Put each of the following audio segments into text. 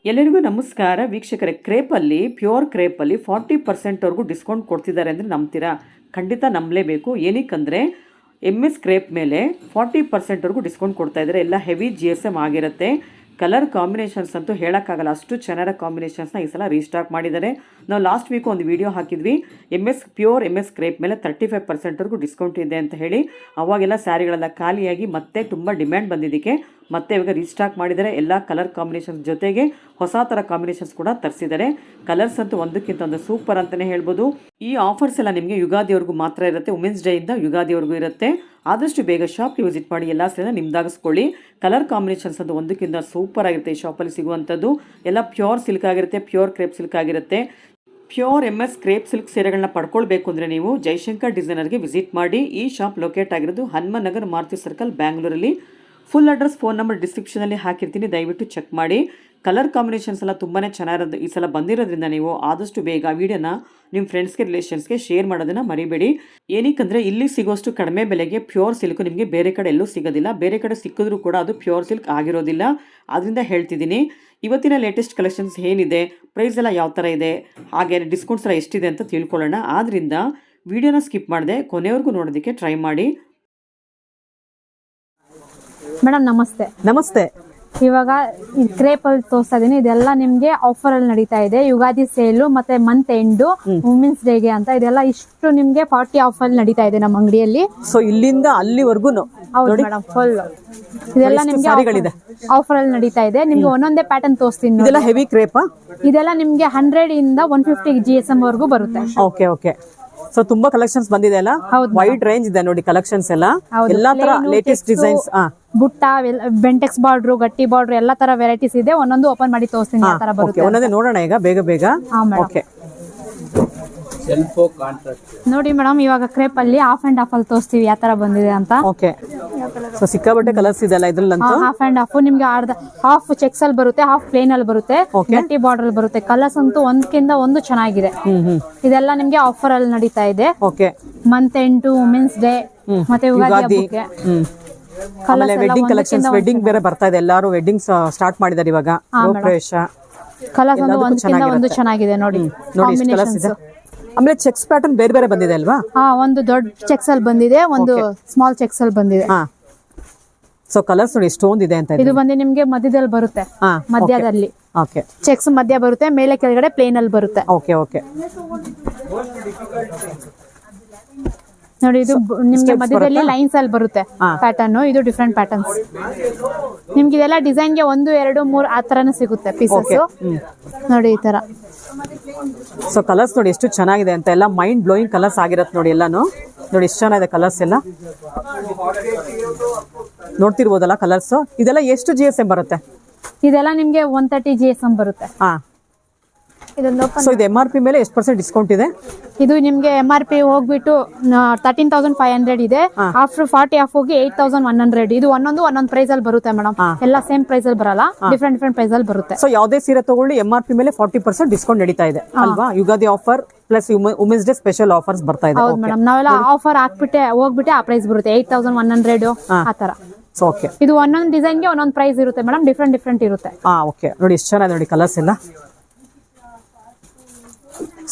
ಎಲ್ಲರಿಗೂ ನಮಸ್ಕಾರ ವೀಕ್ಷಕರೇ. ಕ್ರೇಪಲ್ಲಿ ಪ್ಯೂರ್ ಕ್ರೇಪಲ್ಲಿ 40% ಡಿಸ್ಕೌಂಟ್ ಕೊಡ್ತಿದ್ದಾರೆ ಅಂದರೆ ನಂಬ್ತೀರಾ? ಖಂಡಿತ ನಂಬಲೇಬೇಕು. ಏನಕ್ಕಂದರೆ MS ಕ್ರೇಪ್ ಮೇಲೆ 40% ಡಿಸ್ಕೌಂಟ್ ಕೊಡ್ತಾ ಇದ್ದಾರೆ. ಎಲ್ಲ ಹೆವಿ GSM ಆಗಿರುತ್ತೆ. ಕಲರ್ ಕಾಂಬಿನೇಷನ್ಸ್ ಅಂತೂ ಹೇಳೋಕ್ಕಾಗಲ್ಲ, ಅಷ್ಟು ಚೆನ್ನಾದ ಕಾಂಬಿನೇಷನ್ಸ್ನ ಈ ಸಲ ರೀಸ್ಟಾಕ್ ಮಾಡಿದ್ದಾರೆ. ನಾವು ಲಾಸ್ಟ್ ವೀಕ್ ಒಂದು ವಿಡಿಯೋ ಹಾಕಿದ್ವಿ, ಪ್ಯೂರ್ MS ಕ್ರೇಪ್ ಮೇಲೆ 35% ಡಿಸ್ಕೌಂಟ್ ಇದೆ ಅಂತ ಹೇಳಿ. ಅವಾಗೆಲ್ಲ ಸ್ಯಾರಿಗಳೆಲ್ಲ ಖಾಲಿಯಾಗಿ ಮತ್ತೆ ತುಂಬ ಡಿಮ್ಯಾಂಡ್ ಬಂದಿದ್ದಕ್ಕೆ ಮತ್ತೆ ಇವಾಗ ರೀಸ್ಟಾಕ್ ಮಾಡಿದ್ದಾರೆ. ಎಲ್ಲ ಕಲರ್ ಕಾಂಬಿನೇಷನ್ಸ್ ಜೊತೆಗೆ ಹೊಸ ಥರ ಕಾಂಬಿನೇಷನ್ಸ್ ಕೂಡ ತರಿಸಿದ್ದಾರೆ. ಕಲರ್ಸ್ ಅಂತೂ ಒಂದಕ್ಕಿಂತ ಒಂದು ಸೂಪರ್ ಅಂತಲೇ ಹೇಳ್ಬೋದು. ಈ ಆಫರ್ಸ್ ಎಲ್ಲ ನಿಮಗೆ ಯುಗಾದಿವರೆಗೂ ಮಾತ್ರ ಇರುತ್ತೆ. ವುಮೆನ್ಸ್ ಡೇಯಿಂದ ಯುಗಾದಿವರೆಗೂ ಇರುತ್ತೆ. ಆದಷ್ಟು ಬೇಗ ಶಾಪ್ಗೆ ವಿಸಿಟ್ ಮಾಡಿ ಎಲ್ಲ ಸೇನ ನಿಮ್ದಾಗಿಸ್ಕೊಳ್ಳಿ. ಕಲರ್ ಕಾಂಬಿನೇಷನ್ಸ್ ಅಂತೂ ಒಂದಕ್ಕಿಂತ ಸೂಪರ್ ಆಗಿರುತ್ತೆ. ಈ ಶಾಪಲ್ಲಿ ಸಿಗುವಂಥದ್ದು ಎಲ್ಲ ಪ್ಯೂರ್ ಸಿಲ್ಕ್ ಆಗಿರುತ್ತೆ, ಪ್ಯೂರ್ ಕ್ರೇಪ್ ಸಿಲ್ಕ್ ಆಗಿರುತ್ತೆ. ಪ್ಯೂರ್ MS ಕ್ರೇಪ್ ಸಿಲ್ಕ್ ಸೀರೆಗಳನ್ನ ಪಡ್ಕೊಳ್ಬೇಕು ಅಂದರೆ ನೀವು ಜೈಶಂಕರ್ ಡಿಸೈನರ್ಗೆ ವಿಸಿಟ್ ಮಾಡಿ. ಈ ಶಾಪ್ ಲೊಕೇಟ್ ಆಗಿರೋದು ಹನುಮನ್ ನಗರ್ ಮಾರುತಿ ಸರ್ಕಲ್, ಬ್ಯಾಂಗ್ಳೂರಲ್ಲಿ. ಫುಲ್ ಅಡ್ರೆಸ್, ಫೋನ್ ನಂಬರ್ ಡಿಸ್ಕ್ರಿಪ್ಷನಲ್ಲಿ ಹಾಕಿರ್ತೀನಿ, ದಯವಿಟ್ಟು ಚೆಕ್ ಮಾಡಿ. ಕಲರ್ ಕಾಂಬಿನೇಷನ್ಸ್ ಎಲ್ಲ ತುಂಬಾ ಚೆನ್ನಾಗಿರೋದು ಈ ಸಲ ಬಂದಿರೋದ್ರಿಂದ ನೀವು ಆದಷ್ಟು ಬೇಗ ವಿಡಿಯೋನ ನಿಮ್ಮ ಫ್ರೆಂಡ್ಸ್ಗೆ, ರಿಲೇಷನ್ಸ್ಗೆ ಶೇರ್ ಮಾಡೋದನ್ನು ಮರಿಬೇಡಿ. ಏನಕ್ಕಂದರೆ ಇಲ್ಲಿ ಸಿಗೋಷ್ಟು ಕಡಿಮೆ ಬೆಲೆಗೆ ಪ್ಯೂರ್ ಸಿಲ್ಕ್ ನಿಮಗೆ ಬೇರೆ ಕಡೆ ಎಲ್ಲೂ ಸಿಗೋದಿಲ್ಲ. ಬೇರೆ ಕಡೆ ಸಿಕ್ಕಿದ್ರೂ ಕೂಡ ಅದು ಪ್ಯೂರ್ ಸಿಲ್ಕ್ ಆಗಿರೋದಿಲ್ಲ. ಅದರಿಂದ ಹೇಳ್ತಿದ್ದೀನಿ, ಇವತ್ತಿನ ಲೇಟೆಸ್ಟ್ ಕಲೆಕ್ಷನ್ಸ್ ಏನಿದೆ, ಪ್ರೈಸ್ ಎಲ್ಲ ಯಾವ ಥರ ಇದೆ, ಹಾಗೆ ಡಿಸ್ಕೌಂಟ್ಸ್ ಎಲ್ಲ ಎಷ್ಟಿದೆ ಅಂತ ತಿಳ್ಕೊಳ್ಳೋಣ. ಆದ್ದರಿಂದ ವಿಡಿಯೋನ ಸ್ಕಿಪ್ ಮಾಡದೆ ಕೊನೆವರೆಗೂ ನೋಡೋದಕ್ಕೆ ಟ್ರೈ ಮಾಡಿ. ಮೇಡಮ್ ನಮಸ್ತೆ. ನಮಸ್ತೆ. ಇವಾಗ ಕ್ರೇಪ್ ಅಲ್ಲಿ ತೋರಿಸ್ತಾ ಇದೀನಿ. ಇದೆಲ್ಲ ನಿಮ್ಗೆ ಆಫರ್ ಅಲ್ಲಿ ನಡೀತಾ ಇದೆ. ಯುಗಾದಿ ಸೇಲು ಮತ್ತೆ ಮಂತ್ ಎಂಡ್, ವುಮೆನ್ಸ್ ಡೇಗೆ ಅಂತ ಇದೆಲ್ಲ ಇಷ್ಟು ನಿಮ್ಗೆ 40 ಆಫರ್ ಅಲ್ಲಿ ನಡೀತಾ ಇದೆ ನಮ್ಮ ಅಂಗಡಿಯಲ್ಲಿ. ಸೊ ಇಲ್ಲಿಂದ ಅಲ್ಲಿವರೆಗೂ ಹೌದು ಮೇಡಮ್, ಫುಲ್ ಇದೆಲ್ಲ ನಿಮ್ಗೆ ಆಫರ್ ಅಲ್ಲಿ ನಡೀತಾ ಇದೆ. ನಿಮ್ಗೆ ಒಂದೊಂದೇ ಪ್ಯಾಟರ್ನ್ ತೋರಿಸ್ತೀನಿ. ಇದೆಲ್ಲ ಹೆವಿ ಕ್ರೇಪ್. ಇದೆಲ್ಲ ನಿಮ್ಗೆ 100 ಇಂದ 150 GSM ವರೆಗೂ ಬರುತ್ತೆ. Okay okay. ಸೊ ತುಂಬಾ ಕಲೆಕ್ಷನ್ಸ್ ಬಂದಿದೆ ಅಲ್ಲ, ವೈಡ್ ರೇಂಜ್ ಇದೆ ನೋಡಿ ಕಲೆಕ್ಷನ್ಸ್ ಎಲ್ಲ. ಎಲ್ಲಾ ತರ ಲೇಟೆಸ್ಟ್ ಡಿಸೈನ್ಸ್, ಬುಟ್ಟ, ಬೆಂಟೆಕ್ಸ್ ಬಾರ್ಡ್ರು, ಗಟ್ಟಿ ಬಾರ್ಡ್ರು ಎಲ್ಲ ತರ ವೆರೈಟೀಸ್ ಇದೆ. ಒಂದೊಂದು ಓಪನ್ ಮಾಡಿ ತೋರಿಸ್ತೀನಿ ಯಾವ ತರ ಬರುತ್ತೆ. ಒಂದೊಂದೇ ನೋಡೋಣ ಈಗ ಬೇಗ ಬೇಗ. ಓಕೆ ನೋಡಿ ಮೇಡಮ್, ಇವಾಗ ಕ್ರೇಪ್ ಅಲ್ಲಿ ಹಾಫ್ ಅಂಡ್ ಹಾಫ್ ಅಲ್ಲಿ ತೋರಿಸ್ತೀವಿ ಯಾವ ತರ ಬಂದಿದೆ ಅಂತ. ಓಕೆ. ಸೊ ಸಿಕ್ಕಾಬಟ್ಟೆ ಕಲರ್ಸ್ ಇದೆಲ್ಲ ಇದ್ರಲ್ಲಂತೂ. ಹಾಫ್ ಅಂಡ್ ಹಾಫ್ ನಿಮ್ಗೆ ಹಾಫ್ ಚೆಕ್ಸ್ ಅಲ್ಲಿ ಬರುತ್ತೆ, ಹಾಫ್ ಪ್ಲೇನ್ ಅಲ್ಲಿ ಬರುತ್ತೆ, ಗಟ್ಟಿ ಬಾರ್ಡರ್ ಅಲ್ಲಿ ಬರುತ್ತೆ. ಕಲರ್ಸ್ ಅಂತೂ ಒಂದಕ್ಕಿಂತ ಒಂದು ಚೆನ್ನಾಗಿದೆ. ಇದೆಲ್ಲ ನಿಮ್ಗೆ ಆಫರ್ ಅಲ್ಲಿ ನಡೀತಾ ಇದೆ. Okay. Month end, women's day ಮತ್ತೆ ಯುಗಾದಿ ಹಬ್ಬಕ್ಕೆ ಆಮೇಲೆ ವೆಡ್ಡಿಂಗ್ ಕಲೆಕ್ಷನ್ಸ್, ವೆಡ್ಡಿಂಗ್ ಬೇರೆ ಬರ್ತಾ ಇದೆ. ಎಲ್ಲರೂ ವೆಡ್ಡಿಂಗ್ ಸ್ಟಾರ್ಟ್ ಮಾಡಿದ್ದಾರೆ ಇವಾಗ. ಪ್ರವೇಶ ಕಲರ್ಸ್ ಅಂತೂ ಒಂದಕ್ಕಿಂತ ಒಂದು ಚೆನ್ನಾಗಿದೆ ನೋಡಿ. ಕಾಂಬಿನೇಷನ್ಸ್ ಆಮೇಲೆ ಚೆಕ್ಸ್ ಪ್ಯಾಟರ್ನ್ ಬೇರೆ ಬೇರೆ ಬಂದಿದೆ ಅಲ್ವಾ? ಒಂದು ದೊಡ್ಡ ಚೆಕ್ಸ್ ಅಲ್ಲಿ ಬಂದಿದೆ, ಒಂದು ಸ್ಮಾಲ್ ಚೆಕ್ಸ್ ಅಲ್ಲಿ ಬಂದಿದೆ. ಸೊ ಕಲರ್ಸ್ ನೋಡಿ ಎಷ್ಟೊಂದು ಇದೆ ಅಂತ. ಇದು ಬಂದು ನಿಮ್ಗೆ ಮಧ್ಯದಲ್ಲಿ ಬರುತ್ತೆ, ಮಧ್ಯದಲ್ಲಿ ಚೆಕ್ಸ್ ಮಧ್ಯ ಬರುತ್ತೆ, ಮೇಲೆ ಕೆಳಗಡೆ ಪ್ಲೇನ್ ಅಲ್ಲಿ ಬರುತ್ತೆ. Okay okay. ನೋಡಿ ಇದು ನಿಮ್ಗೆ ಮಧ್ಯದಲ್ಲಿ ಲೈನ್ಸ್ ಅಲ್ಲಿ ಬರುತ್ತೆ ಪ್ಯಾಟರ್ನ್. ಇದು ಡಿಫ್ರೆಂಟ್ ಪ್ಯಾಟರ್ನ್ಸ್. ನಿಮ್ಗೆ ಇದೆಲ್ಲ ಡಿಸೈನ್ ಗೆ 1, 2, 3 ಆ ತರನೇ ಸಿಗುತ್ತೆ ಪೀಸಸ್. ನೋಡಿ ಈ ತರ. ಸೊ ಕಲರ್ಸ್ ನೋಡಿ ಎಷ್ಟು ಚೆನ್ನಾಗಿದೆ ಅಂತ. ಎಲ್ಲ ಮೈಂಡ್ ಬ್ಲೋಯಿಂಗ್ ಕಲರ್ಸ್ ಆಗಿರತ್ತೆ ನೋಡಿ. ಎಲ್ಲಾನು ನೋಡಿ ಎಷ್ಟು ಚೆನ್ನಾಗಿದೆ ಕಲರ್ಸ್ ಎಲ್ಲ. ನೋಡ್ತಿರ್ಬೋದಲ್ಲ ಕಲರ್ಸ್. ಇದೆಲ್ಲ ಎಷ್ಟು GSM ಬರುತ್ತೆ? ಇದೆಲ್ಲ ನಿಮ್ಗೆ 130 GSM ಬರುತ್ತೆ. ಸೊ ಇದು MRP ಮೇಲೆ ಎಷ್ಟು % ಡಿಸ್ಕೌಂಟ್ ಇದೆ? ಇದು ನಿಮ್ಗೆ MRP ಹೋಗ್ಬಿಟ್ಟು 13,500 ಇದೆ. ಆಫ್ಟರ್ 40 ಆಫ್ ಹೋಗಿ 8,100. ಇದು ಒಂದೊಂದು ಪ್ರೈಸ್ ಅಲ್ಲಿ ಬರುತ್ತೆ ಮೇಡಮ್. ಎಲ್ಲ ಸೇಮ್ ಪ್ರೈಸ್ ಅಲ್ಲಿ ಬರಲ್ಲ, ಡಿಫ್ರೆಂಟ್ ಪ್ರೈಸ್ ಅಲ್ಲಿ ಬರುತ್ತೆ. ಸೊ ಯಾವುದೇ ಸೀರೆ ತಗೊಳ್ಳಿ MRP ಮೇಲೆ 40% ಡಿಸ್ಕೌಂಟ್ ನಡೀತಾ ಇದೆ ಅಲ್ವಾ? Ugadi offer plus women's day special offers ಬರ್ತಾ ಇದೆ. ಹೌದು ಮೇಡಮ್, ನಾವೆಲ್ಲ ಆಫರ್ ಹೋಗ್ಬಿಟ್ಟೆ ಆ ಪ್ರೈಸ್ ಬರುತ್ತೆ 8,100 ಆ ತರ. ಓಕೆ. ಇದು ಒಂದೊಂದು ಡಿಸೈನ್ ಗೆ ಒಂದೊಂದು ಪ್ರೈಸ್ ಇರುತ್ತೆ ಮೇಡಮ್, ಡಿಫ್ರೆಂಟ್ ಇರುತ್ತೆ. ಓಕೆ. ನೋಡಿ ಎಷ್ಟು ಚೆನ್ನಾಗಿದೆ ನೋಡಿ ಕಲರ್ಸ್ ಎಲ್ಲ.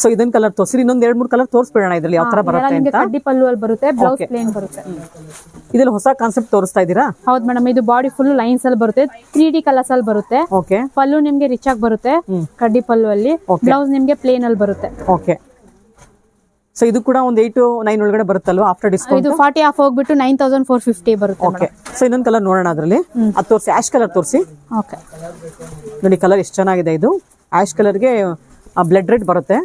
ಸೊ ಇದನ್ನ ಕಲರ್ ತೋರಿಸಿ, ಇನ್ನೊಂದ್ 2-3 ಕಲರ್ ತೋರಿಸ್ಬಿಡೋಣ ಇದ್ರಲ್ಲಿ ಯಾವ ತರ ಬರುತ್ತೆ ಅಂತ. ಕಡ್ಡಿ ಪಲ್ಲು ಅಲ್ಲಿ ಬರುತ್ತೆ, ಬ್ಲೌಸ್ ಪ್ಲೇನ್ ಬರುತ್ತೆ. ಇದ್ರಲ್ಲಿ ಹೊಸ ಕಾನ್ಸೆಪ್ಟ್ ತೋರಿಸ್ತಾ ಇದ್ದೀರಾ? ಹೌದು ಮೇಡಮ್, ಇದು ಬಾಡಿ ಫುಲ್ ಲೈನ್ಸ್ ಅಲ್ಲಿ ಬರುತ್ತೆ, 3D ಕಲರ್ಸ್ ಅಲ್ಲಿ ಬರುತ್ತೆ. ಓಕೆ. ಪಲ್ಲು ನಿಮ್ಗೆ ರಿಚ್ ಆಗಿ ಬರುತ್ತೆ ಕಡ್ಡಿ ಪಲ್ಲು ಅಲ್ಲಿ. ಬ್ಲೌಸ್ ನಿಮ್ಗೆ ಪ್ಲೇನ್ ಅಲ್ಲಿ ಬರುತ್ತೆ. ಓಕೆ. ಸೊ ಇದು ಕೂಡ ಒಂದು 8-9 ಒಳಗಡೆ ಬರುತ್ತಲ್ವಾ ಆಫ್ಟರ್ ಡಿಸ್ಕೌಂಟ್? ಇದು 40 ಆಫ್ ಹೋಗ್ಬಿಟ್ಟು 9,450 ಬರುತ್ತೆ. ಓಕೆ. ಸೊ ಇನ್ನೊಂದು ಕಲರ್ ನೋಡೋಣ ಅದರಲ್ಲಿ. ಅದು ತೋರಿಸಿ, ಆಶ್ ಕಲರ್ ತೋರಿಸಿ. ಓಕೆ. ನೋಡಿ ಕಲರ್ ಎಷ್ಟು ಚೆನ್ನಾಗಿದೆ. ಇದು ಆಶ್ ಕಲರ್ಗೆ ಬ್ಲಡ್ ರೆಡ್ ಬರುತ್ತೆ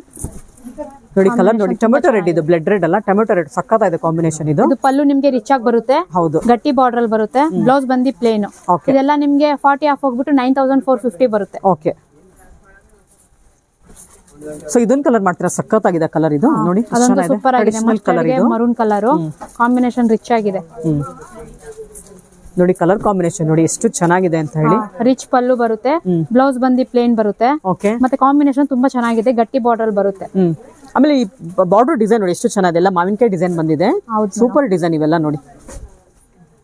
ನೋಡಿ. ಕಲರ್ ನೋಡಿ, ಟೊಮೆಟೊ ರೆಡ್. ಇದು ಬ್ಲಡ್ ರೆಡ್ ಅಲ್ಲ, ಟೊಮೆಟೊ ರೆಡ್. ಸಕ್ಕತ್ತಾಗಿದೆ ಕಾಂಬಿನೇಷನ್ ಇದು. ಇದು ಪಲ್ಲು ನಿಮ್ಗೆ ರಿಚ್ ಆಗಿ ಬರುತ್ತೆ. ಹೌದು. ಗಟ್ಟಿ ಬಾರ್ಡರ್ ಅಲ್ಲಿ ಬರುತ್ತೆ, ಬ್ಲೌಸ್ ಬಂದಿ ಪ್ಲೇನ್. ಇದೆಲ್ಲ ನಿಮ್ಗೆ 40 ಆಫ್ ಹೋಗ್ಬಿಟ್ಟು 9,450 ಬರುತ್ತೆ. ಓಕೆ. ಸೊ ಇದೊಂದು ಕಲರ್ ಮಾಡ್ತೀರಾ? ಸಕ್ಕತ್ತಾಗಿದೆ ಕಲರ್ ಇದು ನೋಡಿ. ಸೂಪರ್ ಆಗಿದೆ. ಮರೂನ್ ಕಲರ್ ಕಾಂಬಿನೇಷನ್ ರಿಚ್ ಆಗಿದೆ ನೋಡಿ. ಕಲರ್ ಕಾಂಬಿನೇಷನ್ ನೋಡಿ ಎಷ್ಟು ಚೆನ್ನಾಗಿದೆ ಅಂತ ಹೇಳಿ. ರಿಚ್ ಪಲ್ಲು ಬರುತ್ತೆ, ಬ್ಲೌಸ್ ಬಂದಿ ಪ್ಲೇನ್ ಬರುತ್ತೆ. ಮತ್ತೆ ಕಾಂಬಿನೇಷನ್ ತುಂಬಾ ಚೆನ್ನಾಗಿದೆ, ಗಟ್ಟಿ ಬಾರ್ಡರ್ ಬರುತ್ತೆ. ಆಮೇಲೆ ಈ ಬಾರ್ಡರ್ ಡಿಸೈನ್ ನೋಡಿ ಎಷ್ಟು ಚೆನ್ನಾಗಿದೆ. ಎಲ್ಲ ಮಾವಿನಕಾಯಿ ಡಿಸೈನ್ ಬಂದಿದೆ, ಸೂಪರ್ ಡಿಸೈನ್ ಇವೆಲ್ಲ ನೋಡಿ.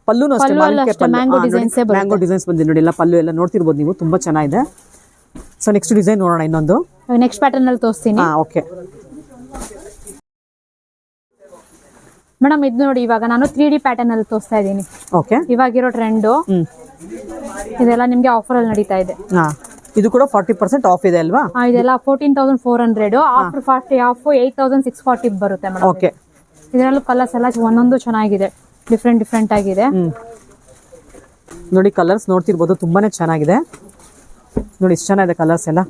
ಪಲ್ಲುನು ಅಷ್ಟೇ ಮ್ಯಾಂಗೋ ಡಿಸೈನ್ಸ್ ಬಂದಿದೆ ನೋಡಿ. ಎಲ್ಲ ಪಲ್ಲು ಎಲ್ಲ ನೋಡ್ತಿರ್ಬೋದು ನೀವು, ತುಂಬಾ ಚೆನ್ನಾಗಿದೆ. ಸೊ ನೆಕ್ಸ್ಟ್ ಡಿಸೈನ್ ನೋಡೋಣ ಇನ್ನೊಂದು. ನೆಕ್ಸ್ಟ್ ಪ್ಯಾಟರ್ನ್ ಅಲ್ಲಿ ತೋರಿಸ್ತೀನಿ. ಓಕೆ ಮೇಡಮ್ ಇದು ನೋಡಿ, ಇವಾಗ ನಾನು 3D ಪ್ಯಾಟರ್ನ್ ಅಲ್ಲಿ ತೋರಿಸ್ತಾ ಇದ್ದೀನಿ. ಓಕೆ ಇವಾಗಿರೋ ಟ್ರೆಂಡು ಇದೆಲ್ಲ ನಿಮ್ಗೆ ಆಫರ್ ಅಲ್ಲಿ ನಡೀತಾ ಇದೆ. ಇದು ಕೂಡ 40% ಆಫ್ ಇದೆ ಅಲ್ವಾ? ಇದೆಲ್ಲ 14,400. ಆಫ್ಟರ್ 40 ಆಫ್ 8,640 ಬರುತ್ತೆ ಮೇಡಮ್. ಓಕೆ ಇದರಲ್ಲೂ ಕಲರ್ಸ್ ಎಲ್ಲ ಒಂದೊಂದು ಚೆನ್ನಾಗಿದೆ, ಡಿಫ್ರೆಂಟ್ ಆಗಿದೆ. ನೋಡಿ ಕಲರ್ಸ್ ನೋಡ್ತಿರ್ಬೋದು, ತುಂಬಾನೇ ಚೆನ್ನಾಗಿದೆ ನೋಡಿ, ಇಷ್ಟು ಚೆನ್ನಾಗಿದೆ ಕಲರ್ಸ್ ಎಲ್ಲ.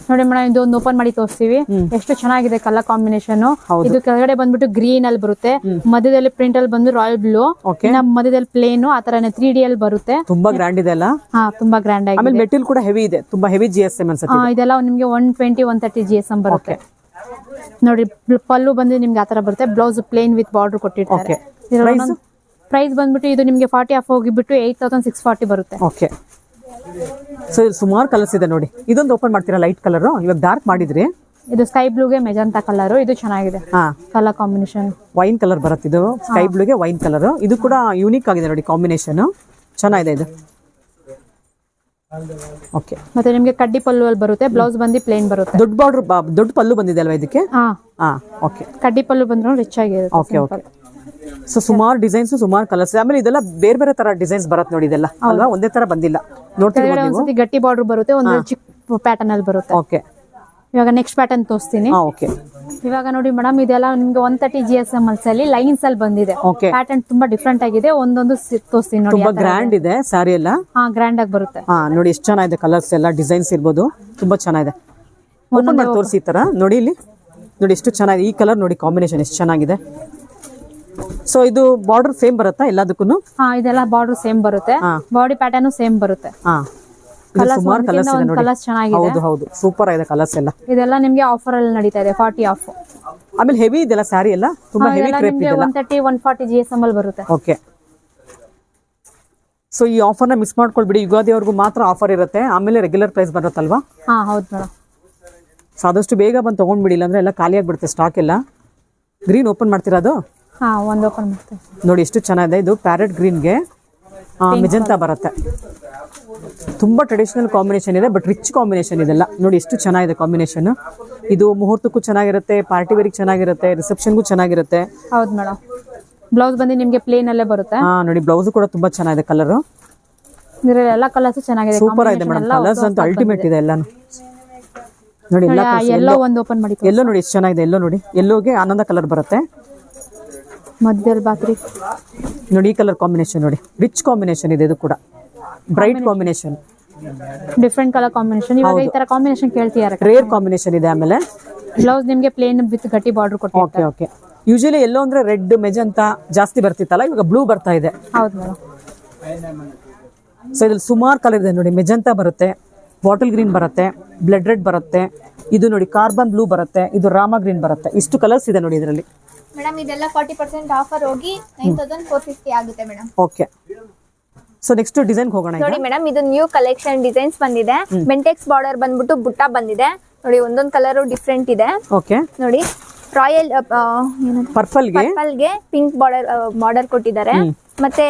ನೋಡಿ ಮೇಡಮ್, ಇದು ಒಂದು ಓಪನ್ ಮಾಡಿ ತೋರಿಸ್ತೀವಿ. ಎಷ್ಟು ಚೆನ್ನಾಗಿದೆ ಕಲರ್ ಕಾಂಬಿನೇಷನ್. ಇದು ಕೆಳಗಡೆ ಬಂದ್ಬಿಟ್ಟು ಗ್ರೀನ್ ಅಲ್ಲಿ ಬರುತ್ತೆ, ಮಧ್ಯದಲ್ಲಿ ಪ್ರಿಂಟ್ ಅಲ್ಲಿ ಬಂದು ರಾಯಲ್ ಬ್ಲೂ, ಮಧ್ಯದಲ್ಲಿ ಪ್ಲೇನ್ ಆ ತರನೇ 3D ಅಲ್ಲಿ ಬರುತ್ತೆ. ತುಂಬಾ ಗ್ರ್ಯಾಂಡ್ ಇದೆ ಅಲ್ಲ? ತುಂಬಾ ಗ್ರ್ಯಾಂಡ್ ಆಗಿದೆ. ಆಮೇಲೆ ಮೆಟೀರಿಯಲ್ ಕೂಡ ಹೆವಿ ಇದೆ, ತುಂಬಾ ಹೆವಿ GSM ಅನ್ಸುತ್ತೆ. ಇದೆಲ್ಲ ನಿಮ್ಗೆ 120-130 GSM ಬರುತ್ತೆ. ನೋಡಿ ಪಲ್ಲು ಬಂದು ನಿಮ್ಗೆ ಆತರ ಬರುತ್ತೆ, ಬ್ಲೌಸ್ ಪ್ಲೇನ್ ವಿತ್ ಬಾರ್ಡರ್ ಕೊಟ್ಟಿರ್ತಾರೆ. ಪ್ರೈಸ್ ಬಂದ್ಬಿಟ್ಟು ಇದು ನಿಮ್ಗೆ 40 ಆಫ್ ಹೋಗಿಬಿಟ್ಟು 8,640 ಬರುತ್ತೆ. ಓಕೆ ಸೊ ಸುಮಾರು ಕಲರ್ಸ್ ಇದೆ ನೋಡಿ. ಇದೊಂದು ಓಪನ್ ಮಾಡ್ತೀರಾ ಲೈಟ್ ಕಲರ್, ಇವಾಗ ಡಾರ್ಕ್ ಮಾಡಿದ್ರಿ. ಇದು ಸ್ಕೈ ಬ್ಲೂಗೆ ಮೆಜಂತಾ ಕಲರ್, ಇದು ಚೆನ್ನಾಗಿದೆ ಕಲರ್ ಕಾಂಬಿನೇಷನ್. ವೈನ್ ಕಲರ್ ಬರುತ್ತೆ ಇದು, ಸ್ಕೈ ಬ್ಲೂಗೆ ವೈನ್ ಕಲರ್. ಇದು ಕೂಡ ಯೂನಿಕ್ ಆಗಿದೆ ನೋಡಿ, ಕಾಂಬಿನೇಷನ್ ಚೆನ್ನಾಗಿದೆ ಇದು. ಓಕೆ ಮತ್ತೆ ನಿಮ್ಗೆ ಕಡ್ಡಿ ಪಲ್ಲು ಅಲ್ಲಿ ಬರುತ್ತೆ, ಬ್ಲೌಸ್ ಬಂದು ಪ್ಲೇನ್ ಬರುತ್ತೆ. ದೊಡ್ಡ ಬಾರ್ಡರ್, ದೊಡ್ಡ ಪಲ್ಲು ಬಂದಿದೆ ಅಲ್ವಾ ಇದಕ್ಕೆ? ಓಕೆ ಕಡ್ಡಿ ಪಲ್ಲು ಬಂದ್ರು ರಿಚ್ ಆಗಿದೆ. ಓಕೆ ಓಕೆ ಸೊ ಸುಮಾರು ಡಿಸೈನ್ಸ್, ಸುಮಾರು ಕಲರ್ಸ್. ಆಮೇಲೆ ಇದೆಲ್ಲ ಬೇರೆ ಬೇರೆ ತರ ಡಿಸೈನ್ಸ್ ಬರುತ್ತೆ ನೋಡಿ, ಇದೆಲ್ಲ ಅಲ್ವಾ? ಒಂದೇ ತರ ಬಂದಿಲ್ಲ. ನೋಡ್ತಿರ್ಬೋದು ನೀವು. ಒಂದ್ಸತಿ ಗಟ್ಟಿ ಬಾರ್ಡರ್ ಬರುತ್ತೆ, ಒಂದು ಚಿಕ್ಕ ಪ್ಯಾಟರ್ನ್ ಅಲ್ಲಿ ಬರುತ್ತೆ. ಓಕೆ ಇವಾಗ ನೆಕ್ಸ್ಟ್ ಪ್ಯಾಟರ್ನ್ ತೋರಿಸ್ತೀನಿ. ಓಕೆ ಇವಾಗ ನೋಡಿ ಮೇಡಮ್, ಇದೆಲ್ಲ ನಿಮ್ಗೆ 130 GSM ಅಲ್ಲಿ ಲೈನ್ಸ್ ಅಲ್ಲಿ ಬಂದಿದೆ. ಪ್ಯಾಟರ್ನ್ ತುಂಬಾ ಡಿಫ್ರೆಂಟ್ ಆಗಿದೆ, ಒಂದೊಂದು ತೋರಿಸ್ತೀನಿ ನೋಡಿ. ತುಂಬಾ ಗ್ರ್ಯಾಂಡ್ ಇದೆ ಸ್ಯಾರಿ ಎಲ್ಲ. ಗ್ರ್ಯಾಂಡ್ ಆಗಿ ಬರುತ್ತೆ. ನೋಡಿ ಎಷ್ಟು ಚೆನ್ನಾಗಿದೆ ಕಲರ್ಸ್ ಎಲ್ಲ, ಡಿಸೈನ್ಸ್ ಇರ್ಬೋದು, ತುಂಬಾ ಚೆನ್ನಾಗಿದೆ. ಓಪನ್ ಮಾಡಿ ತೋರಿಸಿ ಈ ತರ ನೋಡಿ. ಇಲ್ಲಿ ನೋಡಿ ಎಷ್ಟು ಚೆನ್ನಾಗಿದೆ ಈ ಕಲರ್ ನೋಡಿ, ಕಾಂಬಿನೇಷನ್ ಎಷ್ಟು ಚೆನ್ನಾಗಿದೆ. ಸೊ ಇದು ಬಾರ್ಡರ್ ಸೇಮ್ ಬರುತ್ತಾ ಎಲ್ಲದಕ್ಕೂ? ಇದೆಲ್ಲ ಬಾರ್ಡರ್ ಸೇಮ್ ಬರುತ್ತೆ, ಬಾಡಿ ಪ್ಯಾಟರ್ನ್ ಸೇಮ್ ಬರುತ್ತೆ. ಸುಮಾರು ಕಲರ್ಸ್ ಇದೆ ನೋಡಿ. ಕಲರ್ಸ್ ಚೆನ್ನಾಗಿದೆ. ಹೌದು ಹೌದು, ಸೂಪರ್ ಆಗಿದೆ ಕಲರ್ಸ್ ಎಲ್ಲ. ಇದೆಲ್ಲ ನಿಮ್ಗೆ ಆಫರ್ ಅಲ್ಲಿ ನಡೀತಾ ಇದೆ, 40 ಆಫ್. ಆಮೇಲೆ ಹೆವಿ ಇದೆಲ್ಲ ಸ್ಯಾರಿ ಎಲ್ಲ, ತುಂಬಾ ಹೆವಿ ಕ್ರೇಪ್ ಇದೆ. 130-140 GSM ಅಲ್ಲಿ ಬರುತ್ತೆ. ಓಕೆ ಸೊ ಈ ಆಫರ್ ನ ಮಿಸ್ ಮಾಡ್ಕೊಳ್ಬಿಡಿ, ಯುಗಾದಿವರೆಗೂ ಮಾತ್ರ ಆಫರ್ ಇರುತ್ತೆ, ಆಮೇಲೆ ರೆಗ್ಯುಲರ್ ಪ್ರೈಸ್ ಬರುತ್ತಲ್ವಾ? ಹೌದು ಮೇಡಮ್. ಸೊ ಆದಷ್ಟು ಬೇಗ ಬಂದು ತಗೊಂಡ್ಬಿಡಿ, ಇಲ್ಲಾಂದ್ರೆ ಎಲ್ಲ ಖಾಲಿ ಆಗ್ಬಿಡುತ್ತೆ ಸ್ಟಾಕ್ ಎಲ್ಲ. ಗ್ರೀನ್ ಓಪನ್ ಮಾಡ್ತಿರೋದು? ಒಂದು ಓಪನ್ ಮಾಡ್ತೇವೆ ನೋಡಿ, ಎಷ್ಟು ಚೆನ್ನಾಗಿದೆ ಇದು. ಪ್ಯಾರೆಟ್ ಗ್ರೀನ್ಗೆ ಮೆಜಂತಾ ಬರುತ್ತೆ. ತುಂಬಾ ಟ್ರೆಡಿಷನಲ್ ಕಾಂಬಿನೇಷನ್ ಇದೆ, ಬಟ್ ರಿಚ್ ಕಾಂಬಿನೇಷನ್ ಇದೆಲ್ಲ ನೋಡಿ, ಎಷ್ಟು ಚೆನ್ನಾಗಿದೆ ಕಾಂಬಿನೇಷನ್. ಇದು ಮುಹೂರ್ತಕ್ಕೂ ಚೆನ್ನಾಗಿರುತ್ತೆ, ಪಾರ್ಟಿ ವೇರಿಗೆ ಚೆನ್ನಾಗಿರುತ್ತೆ, ರಿಸೆಪ್ಷನ್ಗೂ ಚೆನ್ನಾಗಿರುತ್ತೆ. ಹೌದು ಮೇಡಮ್. ಬ್ಲೌಸ್ ಬಂದು ನಿಮ್ಗೆ ಪ್ಲೇನ್ ಅಲ್ಲೇ ಬರುತ್ತೆ. ನೋಡಿ ಬ್ಲೌಸ್ ಕೂಡ ತುಂಬಾ ಚೆನ್ನಾಗಿದೆ ಕಲರ್. ಇದರಲ್ಲಿ ಎಲ್ಲ ಕಲರ್ಸ್ ಚೆನ್ನಾಗಿದೆ, ಸೂಪರ್ ಆಗಿದೆ ಮೇಡಮ್. ಕಲರ್ಸ್ ಅಂತೂ ಅಲ್ಟಿಮೇಟ್ ಇದೆ ಎಲ್ಲಾನು ನೋಡಿ. ಎಲ್ಲ ಎಲ್ಲೋ ಒಂದು ಓಪನ್ ಮಾಡಿ. ಎಲ್ಲೋ ನೋಡಿ ಎಷ್ಟು ಚೆನ್ನಾಗಿದೆ. ಎಲ್ಲೋ ನೋಡಿ, ಎಲ್ಲೋಗೆ ಆನಂದ ಕಲರ್ ಬರುತ್ತೆ. ಮಧ್ಯದಲ್ಲಿ ಬಾತ್ರಿ ನೋಡಿ, ಈ ಕಲರ್ ಕಾಂಬಿನೇಷನ್ ನೋಡಿ, ರಿಚ್ ಕಾಂಬಿನೇಷನ್ ಇದೆ. ಇದು ಕೂಡ bright combination, different colour combination. ಇವಾಗ ಈ ತರ ಕಾಂಬಿನೇಷನ್ ಕೇಳ್ತಿದ್ದಾರೆ, ರೇರ್ ಕಾಂಬಿನೇಷನ್ ಇದೆ. ಆಮೇಲೆ ಬ್ಲೌಸ್ ನಿಮ್ಗೆ ಪ್ಲೇನ್ ವಿತ್ ಗಟ್ಟಿ ಬಾರ್ಡರ್ ಕೊಟ್ಟಿರ್ತಾರೆ. Okay okay. ಯೂಶಲಿ ಎಲ್ಲೋ ಅಂದ್ರೆ ರೆಡ್ ಮೆಜಂತಾ ಜಾಸ್ತಿ ಬರ್ತಿತ್ತಲ್ಲ, ಇವಾಗ ಬ್ಲೂ ಬರ್ತಾ ಇದೆ. ಹೌದು ಮೇಡಮ್. ಸೊ ಇದ್ರಲ್ಲಿ ಸುಮಾರು ಕಲರ್ ಇದೆ ನೋಡಿ. ಮೆಜಂತಾ ಬರುತ್ತೆ, ಬಾಟಲ್ ಗ್ರೀನ್ ಬರುತ್ತೆ, ಬ್ಲಡ್ ರೆಡ್ ಬರುತ್ತೆ, ಇದು ನೋಡಿ ಕಾರ್ಬನ್ ಬ್ಲೂ ಬರುತ್ತೆ, ಇದು ರಾಮ ಗ್ರೀನ್ ಬರುತ್ತೆ. ಇಷ್ಟು ಕಲರ್ಸ್ ಇದೆ ನೋಡಿ ಇದರಲ್ಲಿ. ಮೇಡಮ್ ಇದೆಲ್ಲ 40% ಆಫರ್ ಹೋಗಿ 9,450 ಆಗುತ್ತೆ madam. Okay. So next design ಹೋಗೋಣ. ನೋಡಿ ಮೇಡಮ್, ಇದು ನ್ಯೂ ಕಲೆಕ್ಷನ್ ಡಿಸೈನ್ಸ್ ಬಂದಿದೆ. ಬೆಂಟೆಕ್ಸ್ ಬಾರ್ಡರ್ ಬಂದ್ಬಿಟ್ಟು ಬುಟ್ಟ ಬಂದಿದೆ ನೋಡಿ, ಒಂದೊಂದು ಕಲರ್ ಡಿಫ್ರೆಂಟ್ ಇದೆ. ಓಕೆ ನೋಡಿ, ರಾಯಲ್ ಪರ್ಪಲ್ ಗೆ ಪಿಂಕ್ ಬಾರ್ಡರ್ ಕೊಟ್ಟಿದ್ದಾರೆ, ಮತ್ತೆ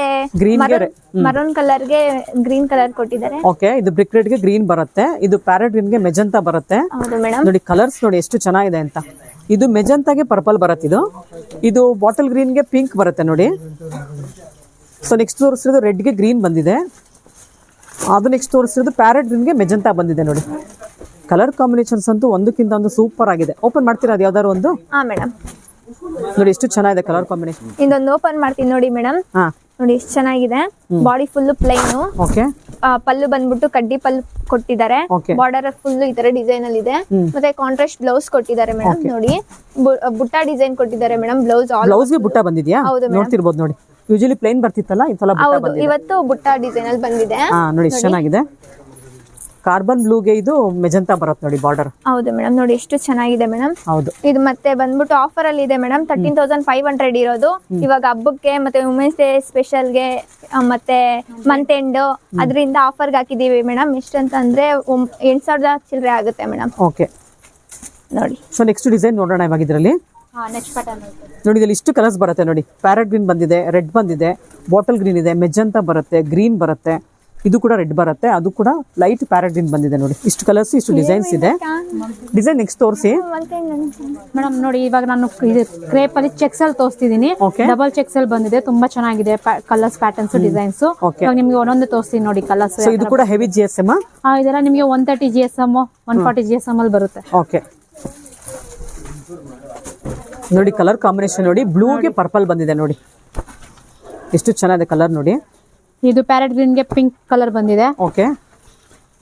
ಮರೂನ್ ಕಲರ್ ಗೆ ಗ್ರೀನ್ ಕಲರ್ ಕೊಟ್ಟಿದ್ದಾರೆ. ಓಕೆ, ಇದು ಬ್ರಿಕ್ ರೆಡ್ ಗೆ ಗ್ರೀನ್ ಬರುತ್ತೆ, ಇದು ಪ್ಯಾರೆಟ್ ಗ್ರೀನ್ ಗೆ ಮೆಜಂತಾ ಬರುತ್ತೆ. ಹೌದು ಮೇಡಮ್. ನೋಡಿ ಕಲರ್ಸ್ ನೋಡಿ ಎಷ್ಟು ಚೆನ್ನಾಗಿದೆ ಅಂತ. ಇದು ಮೆಜಂತಾಗೆ ಪರ್ಪಲ್ ಬರುತ್ತೆ, ಇದು ಬಾಟಲ್ ಗ್ರೀನ್ ಗೆ ಪಿಂಕ್ ಬರುತ್ತೆ ನೋಡಿ. ಸೊ ನೆಕ್ಸ್ಟ್ ತೋರಿಸಿರೋದು ರೆಡ್ ಗೆ ಗ್ರೀನ್ ಬಂದಿದೆ, ಅದು ನೆಕ್ಸ್ಟ್ ತೋರಿಸಿರೋದು ಪ್ಯಾರೆಟ್ ಗ್ರೀನ್ ಗೆ ಮೆಜಂತಾ ಬಂದಿದೆ ನೋಡಿ. ಕಲರ್ ಕಾಂಬಿನೇಷನ್ಸ್ ಅಂತೂ ಒಂದಕ್ಕಿಂತ ಒಂದು ಸೂಪರ್ ಆಗಿದೆ. ಓಪನ್ ಮಾಡ್ತೀರಾ ಅದು ಯಾವ್ದಾದ್ರು ಒಂದು? ಮೇಡಮ್ ನೋಡಿ ಎಷ್ಟು ಚೆನ್ನಾಗಿದೆ ಕಲರ್ ಕಾಂಬಿನೇಷನ್. ಇದೊಂದು ಓಪನ್ ಮಾಡ್ತೀನಿ ನೋಡಿ ಮೇಡಮ್. ನೋಡಿ ಎಷ್ಟು ಚೆನ್ನಾಗಿದೆ. Body full plain. ಓಕೆ. ಪಲ್ಲು ಬಂದ್ಬಿಟ್ಟು ಕಡ್ಡಿ ಪಲ್ಲು ಕೊಟ್ಟಿದ್ದಾರೆ. ಬಾರ್ಡರ್ ಫುಲ್ ಈ ತರ ಡಿಸೈನ್ ಅಲ್ಲಿ ಇದೆ. ಮತ್ತೆ ಕಾಂಟ್ರಾಸ್ಟ್ ಬ್ಲೌಸ್ ಕೊಟ್ಟಿದ್ದಾರೆ ಮೇಡಮ್. ನೋಡಿ ಬುಟ್ಟ ಡಿಸೈನ್ ಕೊಟ್ಟಿದ್ದಾರೆ ಮೇಡಮ್. ಬ್ಲೌಸ್ ಗೆ ಬುಟ್ಟ ಬಂದಿದ್ಯಾ? ನೋಡ್ತಿರ್ಬೋದು ನೋಡಿ. ಯೂಶಲಿ ಪ್ಲೇನ್ ಬರ್ತಿತ್ತಲ್ಲ, ಈ ಸಲ ಬುಟ್ಟ ಬಂದಿದೆ. ಇವತ್ತು ಬುಟ್ಟ ಡಿಸೈನ್ ಅಲ್ಲಿ ಬಂದಿದೆ. ನೋಡಿ ಎಷ್ಟು ಚೆನ್ನಾಗಿದೆ. ಕಾರ್ಬನ್ ಬ್ಲೂಗೆ ಇದು ಮೆಜಂತಾ ಬರುತ್ತೆ ನೋಡಿ ಬಾರ್ಡರ್. ಹೌದು ಮೇಡಮ್. ನೋಡಿ ಎಷ್ಟು ಚೆನ್ನಾಗಿದೆ ಮೇಡಮ್. ಹೌದು. ಇದು ಮತ್ತೆ ಬಂದ್ಬಿಟ್ಟು ಆಫರ್ ಅಲ್ಲಿ ಇದೆ ಮೇಡಮ್. 13,500 ಇರೋದು. ಇವಾಗ ಹಬ್ಬಕ್ಕೆ ಮತ್ತೆ ವುಮೆನ್ಸ್ ಡೇ ಸ್ಪೆಷಲ್ ಗೆ ಮತ್ತೆ ಮಂತ್ ಎಂಡ್ ಅದರಿಂದ ಆಫರ್ಗೆ ಹಾಕಿದೀವಿ ಮೇಡಮ್. ಎಷ್ಟಂತ ಅಂದ್ರೆ 8,000 ಚಿಲ್ಲರೆ ಆಗುತ್ತೆ ಮೇಡಮ್. ಓಕೆ ನೋಡಿ. ಸೊ ನೆಕ್ಸ್ಟ್ ಡಿಸೈನ್ ನೋಡೋಣ ಇವಾಗ ಇದರಲ್ಲಿ. ನೆಕ್ಸ್ಟ್ ಪ್ಯಾಟರ್ನ್ ನೋಡಿ ಇದ್ರಲ್ಲಿ ಇಷ್ಟು ಕಲರ್ಸ್ ಬರುತ್ತೆ ನೋಡಿ. ಪ್ಯಾರೆಟ್ ಗ್ರೀನ್ ಬಂದಿದೆ, ರೆಡ್ ಬಂದಿದೆ, ಬಾಟಲ್ ಗ್ರೀನ್ ಇದೆ, ಮೆಜಂತಾ ಬರುತ್ತೆ, ಗ್ರೀನ್ ಬರುತ್ತೆ, ಇದು ಕೂಡ ರೆಡ್ ಬರುತ್ತೆ, ಅದು ಕೂಡ ಲೈಟ್ ಪ್ಯಾರೆಟ್ ಗ್ರೀನ್ ಬಂದಿದೆ ನೋಡಿ. ಇಷ್ಟು ಕಲರ್ಸ್, ಇಷ್ಟು ಡಿಸೈನ್ಸ್ ಇದೆ. ಡಿಸೈನ್ ನೆಕ್ಸ್ಟ್ ತೋರಿಸಿ ಮೇಡಮ್. ನೋಡಿ ಇವಾಗ ನಾನು ಇದು ಕ್ರೇಪ್ ಅಲ್ಲಿ ಚೆಕ್ಸ್ ಅಲ್ಲಿ ತೋರಿಸ್ತಿದೀನಿ. Okay. ಡಬಲ್ ಚೆಕ್ಸ್ ಅಲ್ಲಿ ಬಂದಿದೆ, ತುಂಬಾ ಚೆನ್ನಾಗಿದೆ ಕಲರ್ಸ್, ಪ್ಯಾಟರ್ನ್ಸ್, ಡಿಸೈನ್ಸ್. Okay. ಇವಾಗ ನಿಮ್ಗೆ ಒಂದೊಂದು ತೋರಿಸ್ತೀನಿ ನೋಡಿ ಕಲರ್ಸ್. ಸೊ ಇದು ಕೂಡ ಹೆವಿ GSM. ಇದೆಲ್ಲ ನಿಮ್ಗೆ 130 GSM 140 GSM ಅಲ್ಲಿ ಬರುತ್ತೆ. ಓಕೆ ನೋಡಿ ಕಲರ್ ಕಾಂಬಿನೇಷನ್ ನೋಡಿ, ಬ್ಲೂಗೆ ಪರ್ಪಲ್ ಬಂದಿದೆ ನೋಡಿ, ಎಷ್ಟು ಚೆನ್ನಾಗಿದೆ ಕಲರ್ ನೋಡಿ. ಇದು ಪ್ಯಾರೆಟ್ ಗ್ರೀನ್ ಗೆ ಪಿಂಕ್ ಕಲರ್ ಬಂದಿದೆ. ಓಕೆ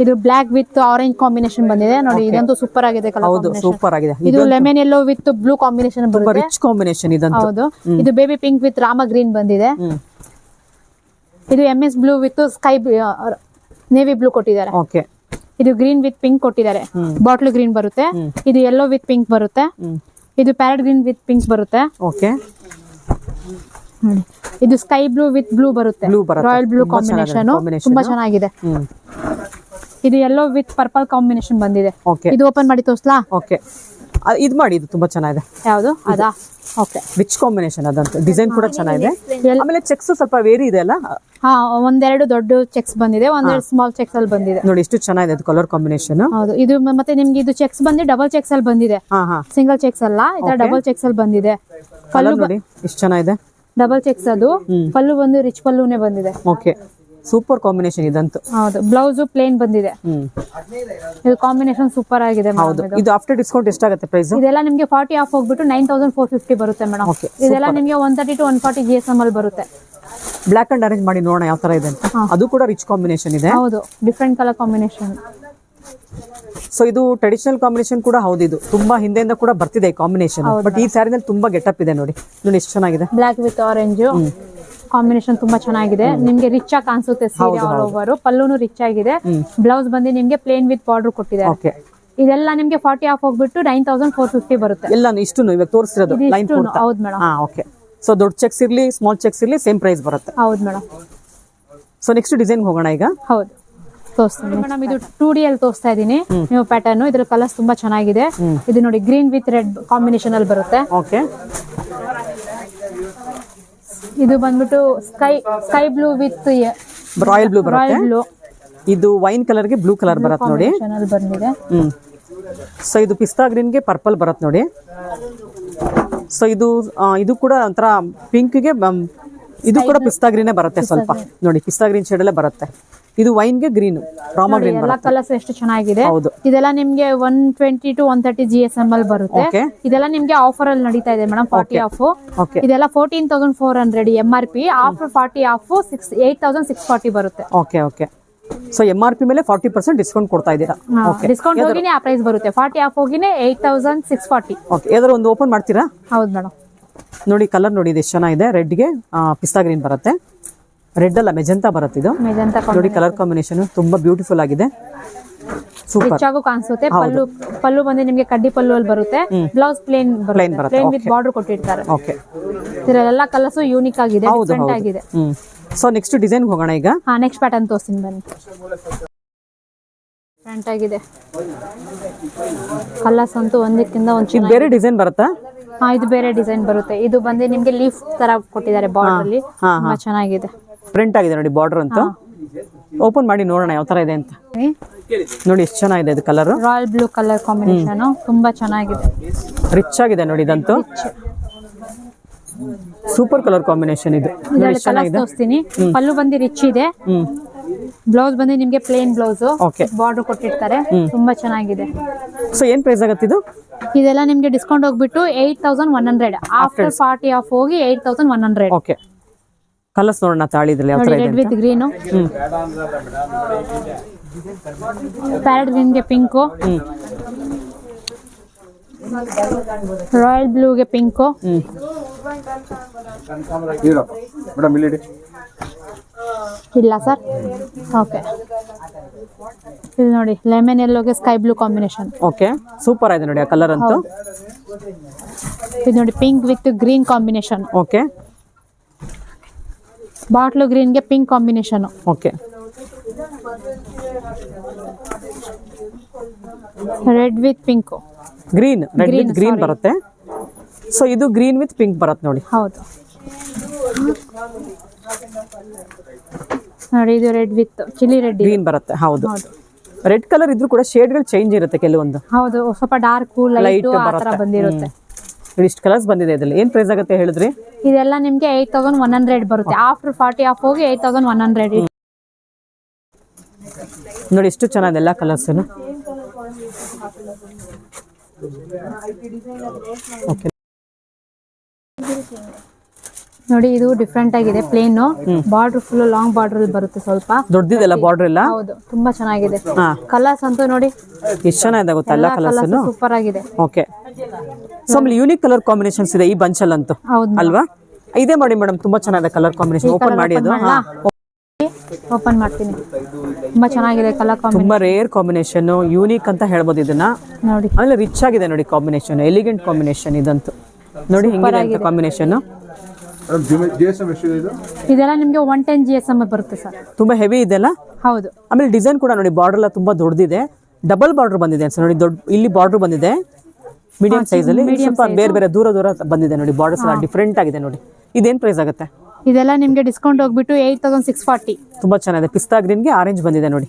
ಇದು ಬ್ಲಾಕ್ ವಿತ್ ಆರೆಂಜ್ ಕಾಂಬಿನೇಷನ್ ಬಂದಿದೆ ನೋಡಿ. ಇದಂತೂ ಸೂಪರ್ ಆಗಿದೆ ಕಲರ್. ಹೌದು, ಸೂಪರ್ ಆಗಿದೆ. ಇದು lemon yellow with blue combination ಬರುತ್ತೆ. ರಿಚ್ ಕಾಂಬಿನೇಷನ್ ಇದಂತೂ. ಹೌದು. ಇದು baby pink with Rama green ಬಂದಿದೆ. ಇದು MS blue with sky navy blue ಕೊಟ್ಟಿದ್ದಾರೆ. ಓಕೆ ಇದು ಗ್ರೀನ್ ವಿತ್ ಪಿಂಕ್ ಕೊಟ್ಟಿದ್ದಾರೆ. ಬಾಟ್ಲ್ ಗ್ರೀನ್ ಬರುತ್ತೆ. ಇದು ಯೆಲ್ಲೋ ವಿತ್ ಪಿಂಕ್ ಬರುತ್ತೆ. ಇದು ಪ್ಯಾರೆಟ್ ಗ್ರೀನ್ ವಿತ್ ಪಿಂಕ್ ಬರುತ್ತೆ. ಓಕೆ ನೋಡಿ ಇದು ಸ್ಕೈ ಬ್ಲೂ ವಿತ್ ಬ್ಲೂ ಬರುತ್ತೆ. Blue ಬರುತ್ತೆ. ರಾಯಲ್ ಬ್ಲೂ ತುಂಬಾ ಚೆನ್ನಾಗಿದೆ ಕಾಂಬಿನೇಷನ್, combination. ತುಂಬಾ ಚೆನ್ನಾಗಿದೆ. ಇದು ಯೆಲ್ಲೋ ವಿತ್ ಪರ್ಪಲ್ ಕಾಂಬಿನೇಷನ್ ಬಂದಿದೆ. ಓಕೆ ಇದು ಓಪನ್ ಮಾಡಿ ತೋರ್ಸ್ಲಾ? ಓಕೆ ಇದು ಮಾಡಿ, ಇದು ತುಂಬಾ ಚೆನ್ನಾಗಿದೆ. ಯಾವುದು ಅದಾ? ಓಕೆ. ರಿಚ್ ಕಾಂಬಿನೇಷನ್ ಅದಂತ. ಡಿಸೈನ್ ಕೂಡ ಚೆನ್ನಾಗಿದೆ. ಆಮೇಲೆ ಚೆಕ್ಸ್ ಸ್ವಲ್ಪ ವೇರಿ ಇದೆ ಅಲ್ಲ. ಹಾ, ಒಂದೆರಡು ದೊಡ್ಡ ಚೆಕ್ಸ್ ಬಂದಿದೆ, ಒಂದೆರಡು ಸ್ಮಾಲ್ ಚೆಕ್ಸ್ ಅಲ್ಲಿ ಬಂದಿದೆ ನೋಡಿ, ಎಷ್ಟು ಚೆನ್ನಾಗಿದೆ ಅದು ಕಲರ್ ಕಾಂಬಿನೇಷನ್. ಹೌದು. ಇದು ಮತ್ತೆ ನಿಮ್ಗೆ ಇದು ಚೆಕ್ಸ್ ಬಂದು ಡಬಲ್ ಚೆಕ್ಸ್ ಅಲ್ಲಿ ಬಂದಿದೆ. ಸಿಂಗಲ್ ಚೆಕ್ಸ್ ಅಲ್ಲ, ಇದು ಡಬಲ್ ಚೆಕ್ಸ್ ಅಲ್ಲಿ ಬಂದಿದೆ. ಕಲರ್ ನೋಡಿ ಎಷ್ಟು ಚೆನ್ನಾಗಿದೆ. ಡಬಲ್ ಚೆಕ್ಸ್ ಅದು. ಪಲ್ಲು ಬಂದು ರಿಚ್ ಪಲ್ಲುನೇ ಬಂದಿದೆ. ಓಕೆ, ಸೂಪರ್ ಕಾಂಬಿನೇಷನ್ ಇದಂತೂ. ಹೌದು. ಬ್ಲೌಸ್ ಪ್ಲೇನ್ ಬಂದಿದೆ. ಇದು ಕಾಂಬಿನೇಷನ್ ಸೂಪರ್ ಆಗಿದೆ madam ಹೌದು. ಇದು. ಇದು ಆಫ್ಟರ್ ಡಿಸ್ಕೌಂಟ್ ಎಷ್ಟಾಗುತ್ತೆ ಪ್ರೈಸ್? ಇದೆಲ್ಲ ನಿಮ್ಗೆ 40 ಆಫ್ ಹೋಗ್ಬಿಟ್ಟು 9450 ಬರುತ್ತೆ ಮೇಡಮ್. Okay, ಇದೆಲ್ಲ ನಿಮ್ಗೆ 130 to 140 GSM ಅಲ್ಲಿ ಬರುತ್ತೆ. ಬ್ಲಾಕ್ ಅಂಡ್ ಅರೇಂಜ್ ಮಾಡಿ ನೋಡೋಣ ಯಾವ ತರ ಇದೆ ಅಂತ. ಅದು ಕೂಡ ರಿಚ್ ಕಾಂಬಿನೇಷನ್ ಇದೆ. ಹೌದು, ಡಿಫ್ರೆಂಟ್ ಕಲರ್ ಕಾಂಬಿನೇಷನ್. ಸೊ ಇದು ಟ್ರೆಡಿಷನಲ್ ಕಾಂಬಿನೇಷನ್ ಕೂಡ ಹೌದು. ಇದು ತುಂಬಾ ಹಿಂದೆಯಿಂದ ಕೂಡ ಬರ್ತಿದೆ ಈ ಕಾಂಬಿನೇಷನ್. ಬಟ್ ಈ ಸ್ಯಾರಿನಲ್ಲಿ ತುಂಬಾ ಗೆಟಪ್ ಇದೆ ನೋಡಿ. ನೋಡಿ ಎಷ್ಟು ಚೆನ್ನಾಗಿದೆ. ಬ್ಲಾಕ್ ವಿತ್ ಆರೆಂಜ್ ಕಾಂಬಿನೇಷನ್ ತುಂಬಾ ಚೆನ್ನಾಗಿದೆ. ನಿಮ್ಗೆ ರಿಚ್ ಆಗಿ ಕಾಣಿಸುತ್ತೆ ಸೀರೆ ಆಲ್ ಓವರ್. ಪಲ್ಲುನು ರಿಚ್ ಆಗಿದೆ. ಬ್ಲೌಸ್ ಬಂದು ನಿಮ್ಗೆ ಪ್ಲೇನ್ ವಿತ್ ಬಾರ್ಡರ್ ಕೊಟ್ಟಿದ್ದಾರೆ. ಓಕೆ, ಇದೆಲ್ಲ ನಿಮ್ಗೆ 40 ಆಫ್ ಹೋಗ್ಬಿಟ್ಟು 9450 ಬರುತ್ತೆ. ಎಲ್ಲ ಇಷ್ಟು ಇವಾಗ ತೋರಿಸಿರೋದು ಲೈನ್ ಇದಿಷ್ಟು ಹೌದು ಮೇಡಮ್. ಹಾ, ಓಕೆ. ಸೊ ದೊಡ್ಡ ಚೆಕ್ಸ್ ಇರ್ಲಿ, ಸ್ಮಾಲ್ ಚೆಕ್ಸ್ ಇರ್ಲಿ, ಸೇಮ್ ಪ್ರೈಸ್ ಬರುತ್ತೆ. ಹೌದು ಮೇಡಮ್. ಸೊ ನೆಕ್ಸ್ಟ್ ಡಿಸೈನ್ ಹೋಗೋಣ ಈಗ. ಹೌದು, ತೋರಿಸ್ತೀನಿ ಮೇಡಮ್. ಇದು 2D ಅಲ್ಲಿ ತೋರಿಸ್ತಾ ಇದೀನಿ ನೀವು ಪ್ಯಾಟರ್ನ್. ಇದ್ರ ಕಲರ್ಸ್ ತುಂಬಾ ಚೆನ್ನಾಗಿದೆ. ಇದು ನೋಡಿ ಗ್ರೀನ್ ವಿತ್ ರೆಡ್ ಕಾಂಬಿನೇಷನ್ ಅಲ್ಲಿ ಬರುತ್ತೆ. ಓಕೆ, ಇದು ಬಂದ್ಬಿಟ್ಟು sky blue with royal blue ಬರುತ್ತೆ. Royal blue. ಇದು ವೈನ್ ಕಲರ್ ಗೆ ಬ್ಲೂ ಕಲರ್ ಬರುತ್ತೆ ನೋಡಿ. ಅಲ್ಲಿ ಬಂದಿದೆ. ಸೊ ಇದು ಪಿಸ್ತಾ ಗ್ರೀನ್ ಗೆ ಪರ್ಪಲ್ ಬರುತ್ತೆ ನೋಡಿ. ಸೊ ಇದು ಕೂಡ ಒಂಥರ ಪಿಂಕ್ ಗೆ ಇದು ಕೂಡ ಪಿಸ್ತಾ ಗ್ರೀನೇ ಬರುತ್ತೆ ಸ್ವಲ್ಪ ನೋಡಿ. ಪಿಸ್ತಾ ಗ್ರೀನ್ ಶೇಡ್ ಅಲ್ಲೇ ಬರುತ್ತೆ. ಇದು ವೈನ್ ಗೆ ಗ್ರೀನ್, ರಾಮ ಗ್ರೀನ್ ಎಲ್ಲ ಬರುತ್ತೆ. ಕಲರ್ಸ್ ಎಷ್ಟು ಚೆನ್ನಾಗಿದೆ. ಹೌದು. ಇದೆಲ್ಲ ನಿಮ್ಗೆ 120 to 130 GSM ಅಲ್ಲಿ ಬರುತ್ತೆ. Okay. ಇದೆಲ್ಲ ನಿಮ್ಗೆ ಆಫರ್ ಅಲ್ಲಿ ನಡೀತಾ ಇದೆ ಮೇಡಮ್. 40 ಆಫ್. Okay. ಇದೆಲ್ಲ 14,400 MRP. ಆಫ್ಟರ್ 40 ಆಫ್ 8,640 ಬರುತ್ತೆ. Okay okay. ಸೊ MRP ಮೇಲೆ 40% ಡಿಸ್ಕೌಂಟ್ ಕೊಡ್ತಾ ಇದ್ದೀರಾ. ಓಕೆ, ಡಿಸ್ಕೌಂಟ್ ಹೋಗಿನೇ ಆ ಪ್ರೈಸ್ ಬರುತ್ತೆ. 40 ಆಫ್ ಹೋಗಿನೇ 8,640. ಓಕೆ. ಯಾವ್ದಾದ್ರು ಒಂದು ಓಪನ್ ಮಾಡ್ತೀರಾ? ಹೌದು ಮೇಡಮ್. ನೋಡಿ ಕಲರ್ ನೋಡಿ, ಇದು ಎಷ್ಟು ಚೆನ್ನಾಗಿದೆ. ರೆಡ್ಗೆ ಪಿಸ್ತಾ ಗ್ರೀನ್ ಬರುತ್ತೆ. ರೆಡ್ ಅಲ್ಲ, ಮೆಜಂತಾ ಬರುತ್ತೆ ಇದು. ಮೆಜಂತಾ ನೋಡಿ ಕಲರ್ ಕಾಂಬಿನೇಷನ್ ತುಂಬಾ ಬ್ಯೂಟಿಫುಲ್ ಆಗಿದೆ. ಸೂಪರ್. ರಿಚ್ ಆಗು ಕಾಣಿಸುತ್ತೆ. ಪಲ್ಲು ಬಂದು ನಿಮ್ಗೆ ಕಡ್ಡಿ ಪಲ್ಲು ಅಲ್ಲಿ ಬರುತ್ತೆ. ಬ್ಲೌಸ್ ಪ್ಲೇನ್ ಬರುತ್ತೆ. ಪ್ಲೇನ್ ವಿತ್ ಬಾರ್ಡರ್ ಕೊಟ್ಟಿರ್ತಾರೆ. ಓಕೆ. ಇದರೆಲ್ಲ ಕಲರ್ಸ್ ಯೂನಿಕ್ ಆಗಿದೆ, ಹೌದು ಡಿಫರೆಂಟ್ ಹೌದು. ಆಗಿದೆ. ಸೊ ನೆಕ್ಸ್ಟ್ ಡಿಸೈನ್ ಹೋಗೋಣ ಈಗ. ಹಾ, ನೆಕ್ಸ್ಟ್ ಪ್ಯಾಟರ್ನ್ ತೋರಿಸ್ತೀನಿ ಬನ್ನಿ. ಡಿಫರೆಂಟ್ ಆಗಿದೆ ಕಲರ್ಸ್ ಅಂತೂ, ಒಂದಕ್ಕಿಂತ ಒಂದು ಇದು ಬೇರೆ ಡಿಸೈನ್ ಬರುತ್ತಾ? ಹಾ, ಇದು ಬೇರೆ ಡಿಸೈನ್ ಬರುತ್ತೆ. ಇದು ಬಂದು ನಿಮ್ಗೆ ಲೀಫ್ ತರ ಕೊಟ್ಟಿದ್ದಾರೆ ಬಾರ್ಡರ್ ಅಲ್ಲಿ. ತುಂಬಾ ಚೆನ್ನಾಗಿದೆ. ಪ್ರಿಂಟ್ ಆಗಿದೆ ನೋಡಿ ಬಾರ್ಡರ್ ಅಂತ. ಓಪನ್ ಮಾಡಿ ನೋಡೋಣ ಯಾವ ತರ ಇದೆ ಅಂತ. ನೋಡಿ ಎಷ್ಟು ಚೆನ್ನಾಗಿದೆ ಇದು colour. Royal blue colour combination ತುಂಬಾ ಚೆನ್ನಾಗಿದೆ. ರಿಚ್ ಆಗಿದೆ ನೋಡಿ ಇದಂತೂ. ಸೂಪರ್ ಕಲರ್ ಕಾಂಬಿನೇಷನ್ ಇದು. ಇದರಲ್ಲಿ ಕಲರ್ಸ್ ತೋರಿಸ್ತೀನಿ. ಪಲ್ಲು ಬಂದು ರಿಚ್ ಇದೆ. ಬ್ಲೌಸ್ ಬಂದು ನಿಮ್ಗೆ ಪ್ಲೇನ್ ಬ್ಲೌಸ್, ಓಕೆ, ಬಾರ್ಡರ್ ಕೊಟ್ಟಿರ್ತಾರೆ. ತುಂಬಾ ಚೆನ್ನಾಗಿದೆ. ಸೊ ಏನ್ ಪ್ರೈಸ್ ಆಗುತ್ತೆ ಇದು? ಇದೆಲ್ಲ ನಿಮ್ಗೆ ಡಿಸ್ಕೌಂಟ್ ಹೋಗ್ಬಿಟ್ಟು 8,100. ಆಫ್ಟರ್ 40 ಆಫ್ ಹೋಗಿ 8,100. ಓಕೆ. ಕಲರ್ಸ್ ನೋಡೋಣ ತಾಳಿದ್ರಲ್ಲಿ ಯಾವ ತರ ಇದೆ ರೆಡ್ ವಿತ್ ಗ್ರೀನು, ಪ್ಯಾರೆಟ್ ಗ್ರೀನ್ಗೆ ಪಿಂಕು, ರಾಯಲ್ ಬ್ಲೂಗೆ ಪಿಂಕು, ಇಲ್ಲ ಸರ್. ಓಕೆ, ಇದು ನೋಡಿ ಲೆಮನ್ ಯೆಲ್ಲೋಗೆ sky blue combination. Okay, super ಆಗಿದೆ ನೋಡಿ ಆ ಕಲರ್ ಅಂತೂ. ಇದು ನೋಡಿ pink with green combination. Okay, bottle ಗ್ರೀನ್ಗೆ pink combination. Okay, red with pink, green, red with green ಬರುತ್ತೆ. ಸೊ ಇದು ಗ್ರೀನ್ ವಿತ್ ಪಿಂಕ್ ಬರುತ್ತೆ ನೋಡಿ. ಹೌದು ನೋಡಿ, ಇದು red with chilli red. Green ಬರುತ್ತೆ. ಹೌದು, ರೆಡ್ ಕಲರ್ ಇದ್ರೂ ಕೂಡ ಶೇಡ್ಗಳು ಚೇಂಜ್ ಇರುತ್ತೆ ಕೆಲವೊಂದು. ಹೌದು, ಸ್ವಲ್ಪ ಡಾರ್ಕ್ ಲೈಟ್ ಆ ತರ ಬಂದಿರುತ್ತೆ. ಇಷ್ಟು ಕಲರ್ಸ್ ಬಂದಿದೆ ಇದರಲ್ಲಿ. ಏನ್ ಪ್ರೈಸ್ ಆಗುತ್ತೆ ಹೇಳಿದ್ರಿ? ಇದೆಲ್ಲ ನಿಮ್ಗೆ 8100 ಬರುತ್ತೆ. ಆಫ್ಟರ್ 40 ಆಫ್ ಹೋಗಿ 8100. ನೋಡಿ ಎಷ್ಟು ಚೆನ್ನಾಗಿದೆ ಎಲ್ಲ ಕಲರ್ಸ್. ಓಕೆ, ನೋಡಿ ಇದು ಡಿಫ್ರೆಂಟ್ ಆಗಿದೆ. Plane border full long border ಬರುತ್ತೆ, ಸ್ವಲ್ಪ ದೊಡ್ಡದಿದೆಲ್ಲ ಬಾರ್ಡರ್ ಎಲ್ಲ. ಹೌದು, ತುಂಬಾ ಚೆನ್ನಾಗಿದೆ. ಕಲರ್ಸ್ ಅಂತೂ ನೋಡಿ ಎಷ್ಟು ಚೆನ್ನಾಗಿದೆ ಗೊತ್ತಾ ಎಲ್ಲ ಕಲರ್ಸ್. ಸೂಪರ್ ಆಗಿದೆ. ಓಕೆ, ಸೊ ಆಮೇಲೆ ಯೂನಿಕ್ ಕಲರ್ ಕಾಂಬಿನೇಷನ್ಸ್ ಇದೆ ಈ ಬಂಚಲ್ ಅಂತೂ ಅಲ್ವಾ? ಇದೇ ಮಾಡಿ ಮೇಡಮ್, ತುಂಬಾ ಚೆನ್ನಾಗಿದೆ ಕಲರ್ ಕಾಂಬಿನೇಷನ್. ಓಪನ್ ಮಾಡಿ ಅದು. ಓಪನ್ ಮಾಡ್ತೀನಿ. ತುಂಬಾ ಚೆನ್ನಾಗಿದೆ ಕಲರ್ ಕಾಂಬಿನೇಷನ್. ತುಂಬಾ ರೇರ್ ಕಾಂಬಿನೇಷನ್, ಯೂನಿಕ್ ಅಂತ ಹೇಳ್ಬೋದು ಇದನ್ನ. ನೋಡಿ ಆಮೇಲೆ ರಿಚ್ ಆಗಿದೆ ನೋಡಿ ಕಾಂಬಿನೇಷನ್, ಎಲಿಗೆಂಟ್ ಕಾಂಬಿನೇಷನ್ ಇದಂತೂ. ನೋಡಿ ಹಿಂಗಿದೆ ಕಾಂಬಿನೇಷನ್. ಇದೆಲ್ಲ ನಿಮ್ಗೆ 110 GSM ಬರುತ್ತೆ ಸರ್. ತುಂಬಾ ಹೆವಿ ಇದೆಲ್ಲ. ಹೌದು, ಆಮೇಲೆ ಡಿಸೈನ್ ಕೂಡ ನೋಡಿ, ಬಾರ್ಡರ್ ಎಲ್ಲ ತುಂಬಾ ದೊಡ್ಡದಿದೆ. ಡಬಲ್ ಬಾರ್ಡರ್ ಬಂದಿದೆ ಅನ್ಸ ನೋಡಿ. ಇಲ್ಲಿ ಬಾರ್ಡರ್ ಬಂದಿದೆ ಮೀಡಿಯಂ ಸೈಜ್ ಅಲ್ಲಿ, ಸ್ವಲ್ಪ ಬೇರೆ ಬೇರೆ ದೂರ ಬಂದಿದೆ ನೋಡಿ. ಬಾರ್ಡರ್ಸ್ ಎಲ್ಲ ಡಿಫ್ರೆಂಟ್ ಆಗಿದೆ ನೋಡಿ. ಇದೇನ್ ಪ್ರೈಸ್ ಆಗುತ್ತೆ? ಇದೆಲ್ಲ ನಿಮ್ಗೆ ಡಿಸ್ಕೌಂಟ್ ಹೋಗ್ಬಿಟ್ಟು 8640. ತುಂಬಾ ಚೆನ್ನಾಗಿದೆ. ಪಿಸ್ತಾ ಗ್ರೀನ್ಗೆ ಆರೆಂಜ್ ಬಂದಿದೆ ನೋಡಿ.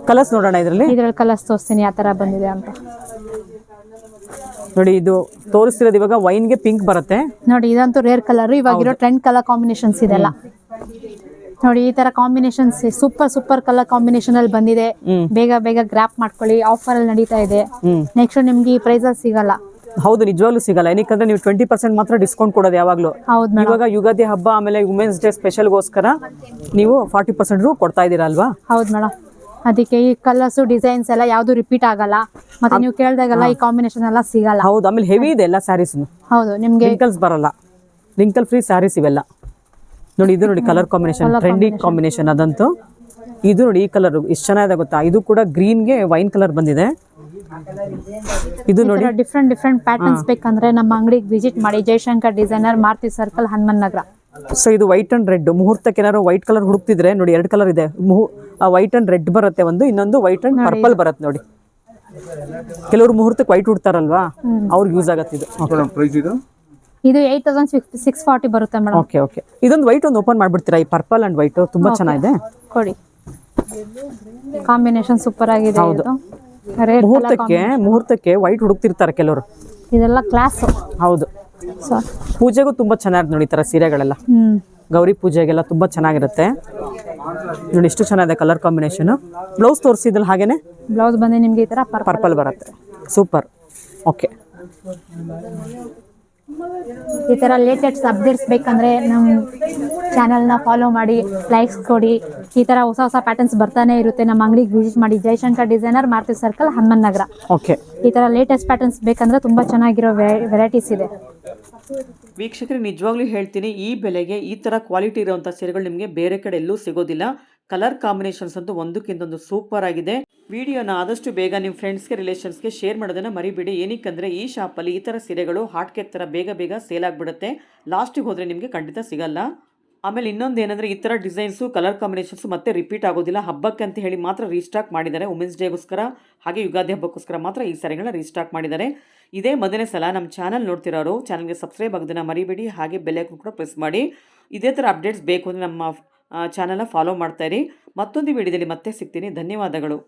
ಕಲರ್ಸ್ ನೋಡೋಣ ಇದರಲ್ಲಿ. ಕಲರ್ಸ್ ತೋರಿಸ್ತೀನಿ ಯಾವ ತರ ಬಂದಿದೆ ಅಂತ ನೋಡಿ. ಇದು ತೋರಿಸ್ತಿರೋದು ಇವಾಗ ವೈನ್ಗೆ ಪಿಂಕ್ ಬರುತ್ತೆ ನೋಡಿ. ಇದಂತೂ ರೇರ್ ಕಲರ್, ಇವಾಗಿರೋ ಟ್ರೆಂಡ್ ಕಲರ್ ಕಾಂಬಿನೇಷನ್ಸ್ ಇದೆಲ್ಲ. ನೋಡಿ ಈ ತರ ಕಾಂಬಿನೇಷನ್ಸ್ ಸೂಪರ್ ಕಲರ್ ಕಾಂಬಿನೇಷನ್ ಅಲ್ಲಿ ಬಂದಿದೆ. ಬೇಗ ಬೇಗ ಗ್ರಾಪ್ ಮಾಡ್ಕೊಳ್ಳಿ, ಆಫರ್ ಅಲ್ಲಿ ನಡೀತಾ ಇದೆ. ನೆಕ್ಸ್ಟ್ ನಿಮ್ಗೆ ಈ ಪ್ರೈಸ್ ಅಲ್ಲಿ ಸಿಗಲ್ಲ. ಹೌದು, ನಿಜವಾಗ್ಲೂ ಸಿಗಲ್ಲ. ಏನಕ್ಕಂದ್ರೆ ನೀವು 20% ಮಾತ್ರ ಡಿಸ್ಕೌಂಟ್ ಕೊಡೋದು ಯಾವಾಗ್ಲೂ. ಹೌದು, ಇವಾಗ ಯುಗಾದಿ ಹಬ್ಬ ಆಮೇಲೆ ವುಮೆನ್ಸ್ ಡೇ ಸ್ಪೆಷಲ್ಗೋಸ್ಕರ ನೀವು 40% ಕೊಡ್ತಾ ಇದೀರಾ ಅಲ್ವಾ? ಹೌದು ಮೇಡಮ್. ಅದಕ್ಕೆ ಈ ಕಲರ್ಸ್ ಡಿಸೈನ್ಸ್ ಎಲ್ಲ ಯಾವ್ದು ರಿಪೀಟ್ ಆಗಲ್ಲ. ಮತ್ತೆ ನೀವು ಕೇಳಿದಾಗೆಲ್ಲ ಈ ಕಾಂಬಿನೇಷನ್ ಎಲ್ಲ ಸಿಗಲ್ಲ. ಹೌದು, ಆಮೇಲೆ ಹೆವಿ ಇದೆ ಎಲ್ಲ ಸ್ಯಾರೀಸ್. ಹೌದು, ನಿಮ್ಗೆ ರಿಂಕಲ್ಸ್ ಬರಲ್ಲ, ರಿಂಕಲ್ ಫ್ರೀ ಸ್ಯಾರೀಸ್ ಇವೆಲ್ಲ. ನೋಡಿ ಇದು ನೋಡಿ ಕಲರ್ ಕಾಂಬಿನೇಷನ್, ಟ್ರೆಂಡಿಂಗ್ ಕಾಂಬಿನೇಷನ್ ಅದಂತೂ. ಇದು ನೋಡಿ ಈ ಕಲರ್ ಎಷ್ಟು ಚೆನ್ನಾಗಿದೆ ಗೊತ್ತಾ. ಇದು ಕೂಡ ಗ್ರೀನ್ಗೆ ವೈನ್ ಕಲರ್ ಬಂದಿದೆ. ಇದು ನೋಡಿ ಡಿಫ್ರೆಂಟ್ ಪ್ಯಾಟರ್ನ್ಸ್ ಬೇಕಂದ್ರೆ ನಮ್ಮ ಅಂಗಡಿಗೆ ವಿಸಿಟ್ ಮಾಡಿ. ಜಯಶಂಕರ್ ಡಿಸೈನರ್, ಮಾರುತಿ ಸರ್ಕಲ್, ಹನುಮನ್ ನಗರ. ಸೊ ಇದು ವೈಟ್ ಅಂಡ್ ರೆಡ್. ಮುಹೂರ್ತಕ್ಕೆ ಏನಾದ್ರು ವೈಟ್ ಕಲರ್ ಹುಡುಕ್ತಿದ್ರೆ ನೋಡಿ, 2 ಕಲರ್ ಇದೆ. ವೈಟ್ ಅಂಡ್ ರೆಡ್ ಬರುತ್ತೆ ಒಂದು, ಇನ್ನೊಂದು ವೈಟ್ ಅಂಡ್ ಪರ್ಪಲ್ ಬರುತ್ತೆ ನೋಡಿ. ಕೆಲವರು ಮುಹೂರ್ತಕ್ಕೆ ವೈಟ್ ಉಡ್ತಾರಲ್ವಾ, ಅವ್ರಿಗೆ ಯೂಸ್ ಆಗತ್ತೆ ಇದು. ಇದು 8640 ಬರುತ್ತೆ ಮೇಡಮ್. ಓಕೆ, ಇದೊಂದು ವೈಟ್ ಒಂದು ಓಪನ್ ಮಾಡ್ಬಿಡ್ತೀರಾ? ಈ ಪರ್ಪಲ್ ಅಂಡ್ ವೈಟ್ ತುಂಬಾ ಚೆನ್ನಾಗಿದೆ. ಕೊಡಿ, ಕಾಂಬಿನೇಷನ್ ಸೂಪರ್ ಆಗಿದೆ. ಹೌದು, ಮುಹೂರ್ತಕ್ಕೆ ವೈಟ್ ಹುಡುಕ್ತಿರ್ತಾರೆ ಕೆಲವರು. ಇದೆಲ್ಲ ಕ್ಲಾಸ್. ಹೌದು, ಪೂಜೆಗೂ ತುಂಬಾ ಚೆನ್ನಾಗಿದೆ ನೋಡಿ ಈ ತರ ಸೀರೆಗಳೆಲ್ಲ. ಗೌರಿ ಪೂಜೆಗೆಲ್ಲ ತುಂಬಾ ಚೆನ್ನಾಗಿರುತ್ತೆ ನೋಡಿ. ಎಷ್ಟು ಚೆನ್ನಾಗಿದೆ ಕಲರ್ ಕಾಂಬಿನೇಷನ್. ಬ್ಲೌಸ್ ತೋರಿಸಿದ್ರಲ್ಲಿ ಹಾಗೇನೆ ಬ್ಲೌಸ್ ಬಂದು ನಿಮ್ಗೆ ಈ ತರ ಪರ್ಪಲ್ ಬರುತ್ತೆ. ಸೂಪರ್. ಓಕೆ, ಈ ತರ ಲೇಟೆಸ್ಟ್ ಅಪ್ಡೇಟ್ಸ್ ಬೇಕಂದ್ರೆ ನಮ್ಮ ಚಾನೆಲ್ನ ಫಾಲೋ ಮಾಡಿ, ಲೈಕ್ಸ್ ಕೊಡಿ. ಈ ತರ ಹೊಸ ಪ್ಯಾಟರ್ನ್ಸ್ ಬರ್ತಾನೆ ಇರುತ್ತೆ. ನಮ್ಮ ಅಂಗಡಿಗೆ ವಿಸಿಟ್ ಮಾಡಿ. ಜಯಶಂಕರ್ ಡಿಸೈನರ್, ಮಾರುತಿ ಸರ್ಕಲ್, ಹನುಮನ್ ನಗರ. ಓಕೆ, ಈ ತರ ಲೇಟೆಸ್ಟ್ ಪ್ಯಾಟರ್ನ್ಸ್ ಬೇಕಂದ್ರೆ ತುಂಬಾ ಚೆನ್ನಾಗಿರೋ ವೆರೈಟೀಸ್ ಇದೆ. ವೀಕ್ಷಕರಿಗೆ ನಿಜವಾಗ್ಲೂ ಹೇಳ್ತೀನಿ, ಈ ಬೆಲೆಗೆ ಈ ಥರ ಕ್ವಾಲಿಟಿ ಇರುವಂಥ ಸೀರೆಗಳು ನಿಮಗೆ ಬೇರೆ ಕಡೆ ಎಲ್ಲೂ ಸಿಗೋದಿಲ್ಲ. ಕಲರ್ ಕಾಂಬಿನೇಷನ್ಸ್ ಅಂತೂ ಒಂದಕ್ಕಿಂತೊಂದು ಸೂಪರ್ ಆಗಿದೆ. ವಿಡಿಯೋನ ಆದಷ್ಟು ಬೇಗ ನಿಮ್ಮ ಫ್ರೆಂಡ್ಸ್ಗೆ, ರಿಲೇಷನ್ಸ್ಗೆ ಶೇರ್ ಮಾಡೋದನ್ನು ಮರಿಬೇಡಿ. ಏನಕ್ಕಂದರೆ ಈ ಶಾಪಲ್ಲಿ ಈ ಥರ ಸೀರೆಗಳು ಹಾಟ್ ಕೇಕ್ ಥರ ಬೇಗ ಸೇಲ್ ಆಗಿಬಿಡುತ್ತೆ. ಲಾಸ್ಟಿಗೆ ಹೋದರೆ ನಿಮಗೆ ಖಂಡಿತ ಸಿಗಲ್ಲ. ಆಮೇಲೆ ಇನ್ನೊಂದು ಏನಂದರೆ, ಈ ಥರ ಡಿಸೈನ್ಸು, ಕಲರ್ ಕಾಂಬಿನೇಷನ್ಸು ಮತ್ತೆ ರಿಪೀಟ್ ಆಗೋದಿಲ್ಲ. ಹಬ್ಬಕ್ಕೆ ಅಂತ ಹೇಳಿ ಮಾತ್ರ ರೀಸ್ಟಾಕ್ ಮಾಡಿದ್ದಾರೆ. ವುಮೆನ್ಸ್ ಡೇಗೋಸ್ಕರ ಹಾಗೆ ಯುಗಾದಿ ಹಬ್ಬಕ್ಕೋಸ್ಕರ ಮಾತ್ರ ಈ ಸೀರೆಗಳನ್ನ ರೀಸ್ಟಾಕ್ ಮಾಡಿದ್ದಾರೆ. ಇದೇ ಮೊದಲನೇ ಸಲ ನಮ್ಮ ಚಾನಲ್ ನೋಡ್ತಿರೋರು ಚಾನಲ್ಗೆ ಸಬ್ಸ್ಕ್ರೈಬ್ ಆಗೋದನ್ನು ಮರಿಬೇಡಿ. ಹಾಗೆ ಬೆಲ್ ಐಕಾನ್ ಕೂಡ ಪ್ರೆಸ್ ಮಾಡಿ. ಇದೇ ಥರ ಅಪ್ಡೇಟ್ಸ್ ಬೇಕು ಅಂದರೆ ನಮ್ಮ ಚಾನಲ್ನ ಫಾಲೋ ಮಾಡ್ತಾಯಿರಿ. ಮತ್ತೊಂದು ವಿಡಿಯೋದಲ್ಲಿ ಮತ್ತೆ ಸಿಗ್ತೀನಿ. ಧನ್ಯವಾದಗಳು.